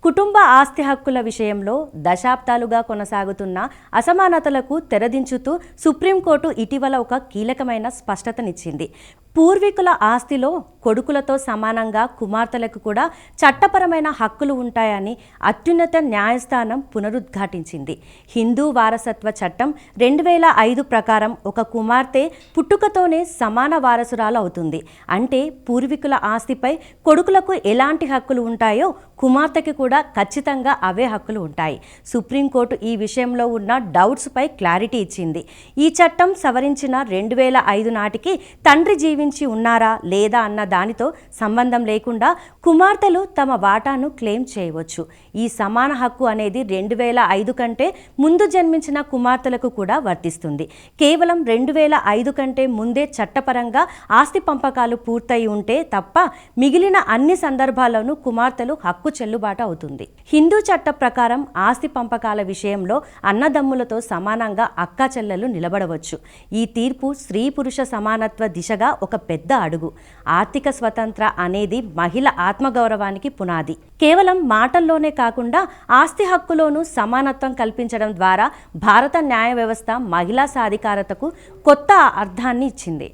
కుటుంబ ఆస్తి హక్కుల విషయంలో దశాబ్దాలుగా కొనసాగుతున్న అసమానతలకు తెరదించుతూ సుప్రీంకోర్టు ఇటీవల ఒక కీలకమైన స్పష్టతనిచ్చింది. పూర్వీకుల ఆస్తిలో కొడుకులతో సమానంగా కుమార్తెలకు కూడా చట్టపరమైన హక్కులు ఉంటాయని అత్యున్నత న్యాయస్థానం పునరుద్ఘాటించింది. హిందూ వారసత్వ చట్టం 2005 ప్రకారం ఒక కుమార్తె పుట్టుకతోనే సమాన వారసురాలు అవుతుంది. అంటే పూర్వీకుల ఆస్తిపై కొడుకులకు ఎలాంటి హక్కులు ఉంటాయో కుమార్తెకి కూడా ఖచ్చితంగా అవే హక్కులు ఉంటాయి. సుప్రీంకోర్టు ఈ విషయంలో ఉన్న డౌట్స్పై క్లారిటీ ఇచ్చింది. ఈ చట్టం సవరించిన 2005 నాటికి తండ్రి జీవించి ఉన్నారా లేదా అన్న దానితో సంబంధం లేకుండా కుమార్తెలు తమ వాటాను క్లెయిమ్ చేయవచ్చు. ఈ సమాన హక్కు అనేది 2005 కంటే ముందు జన్మించిన కుమార్తెలకు కూడా వర్తిస్తుంది. కేవలం 2005 కంటే ముందే చట్టపరంగా ఆస్తి పంపకాలు పూర్తయి ఉంటే తప్ప మిగిలిన అన్ని సందర్భాల్లోనూ కుమార్తెలు హక్కు చెల్లుబాటు అవుతుంది. హిందూ చట్ట ప్రకారం ఆస్తి పంపకాల విషయంలో అన్నదమ్ములతో సమానంగా అక్కా చెల్లెలు నిలబడవచ్చు. ఈ తీర్పు స్త్రీ పురుష సమానత్వ దిశగా ఒక పెద్ద అడుగు. ఆర్థిక స్వతంత్ర అనేది మహిళ ఆత్మగౌరవానికి పునాది. కేవలం మాటల్లోనే కాకుండా ఆస్తి హక్కులోనూ సమానత్వం కల్పించడం ద్వారా భారత న్యాయ వ్యవస్థ మహిళా సాధికారతకు కొత్త అర్థాన్ని ఇచ్చింది.